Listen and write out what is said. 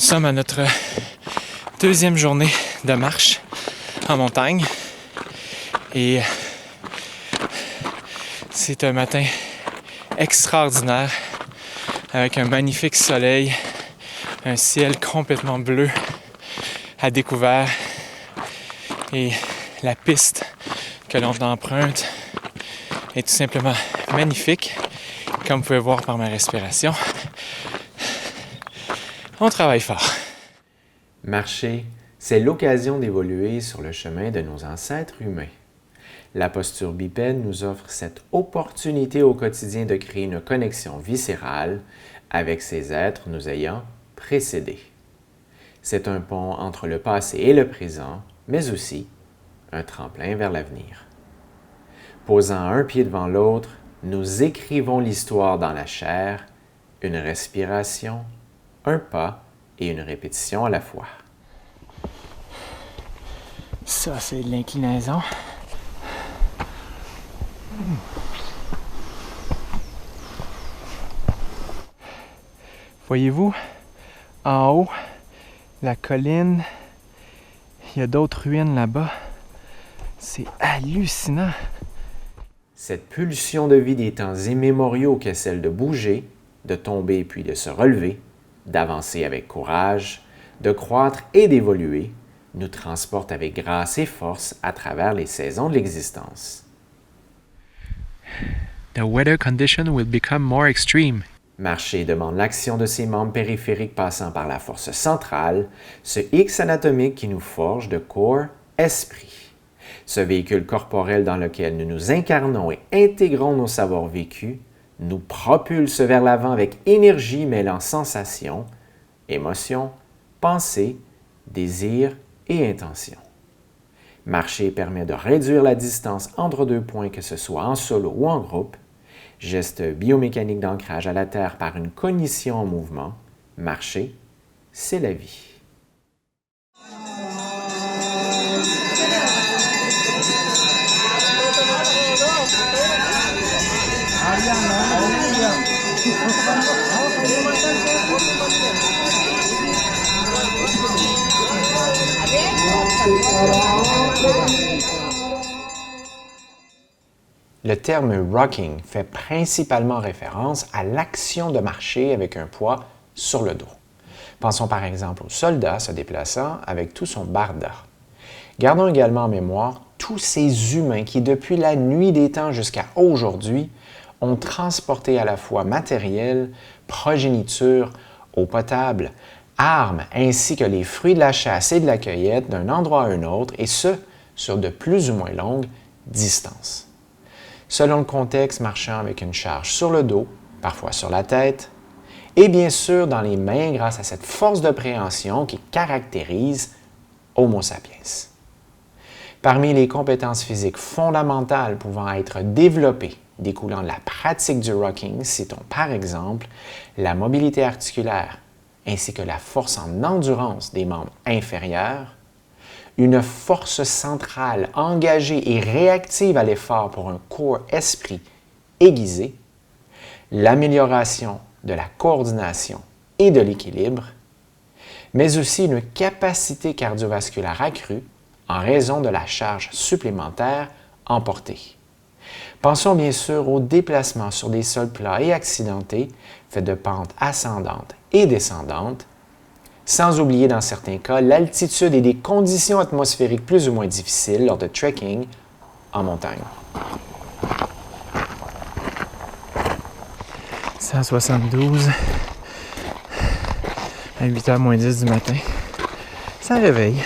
sommes à notre deuxième journée de marche en montagne et c'est un matin extraordinaire avec un magnifique soleil, un ciel complètement bleu à découvert et la piste que l'on emprunte est tout simplement magnifique, comme vous pouvez voir par ma respiration. On travaille fort. Marcher, c'est l'occasion d'évoluer sur le chemin de nos ancêtres humains. La posture bipède nous offre cette opportunité au quotidien de créer une connexion viscérale avec ces êtres nous ayant précédés. C'est un pont entre le passé et le présent, mais aussi un tremplin vers l'avenir. Posant un pied devant l'autre, nous écrivons l'histoire dans la chair, une respiration, un pas et une répétition à la fois. Ça, c'est de l'inclinaison. Voyez-vous, en haut, la colline, il y a d'autres ruines là-bas. C'est hallucinant. Cette pulsion de vie des temps immémoriaux qu'est celle de bouger, de tomber puis de se relever, d'avancer avec courage, de croître et d'évoluer, nous transporte avec grâce et force à travers les saisons de l'existence. The weather condition will become more extreme. Marcher demande l'action de ses membres périphériques passant par la force centrale, ce X anatomique qui nous forge de corps, esprit. Ce véhicule corporel dans lequel nous nous incarnons et intégrons nos savoirs vécus nous propulse vers l'avant avec énergie mêlant sensations, émotions, pensées, désirs et intentions. Marcher permet de réduire la distance entre deux points, que ce soit en solo ou en groupe. Geste biomécanique d'ancrage à la terre par une cognition en mouvement. Marcher, c'est la vie. Le terme « rocking » fait principalement référence à l'action de marcher avec un poids sur le dos. Pensons par exemple au soldat se déplaçant avec tout son barda. Gardons également en mémoire tous ces humains qui, depuis la nuit des temps jusqu'à aujourd'hui, ont transporté à la fois matériel, progéniture, eau potable, armes ainsi que les fruits de la chasse et de la cueillette d'un endroit à un autre, et ce, sur de plus ou moins longues distances. Selon le contexte, marchant avec une charge sur le dos, parfois sur la tête, et bien sûr dans les mains grâce à cette force de préhension qui caractérise Homo sapiens. Parmi les compétences physiques fondamentales pouvant être développées découlant de la pratique du rocking, citons par exemple la mobilité articulaire ainsi que la force en endurance des membres inférieurs, une force centrale engagée et réactive à l'effort pour un corps-esprit aiguisé, l'amélioration de la coordination et de l'équilibre, mais aussi une capacité cardiovasculaire accrue en raison de la charge supplémentaire emportée. Pensons bien sûr aux déplacements sur des sols plats et accidentés, faits de pentes ascendantes et descendantes, sans oublier dans certains cas l'altitude et des conditions atmosphériques plus ou moins difficiles lors de trekking en montagne. 172 à 8h moins 10 du matin. Ça réveille.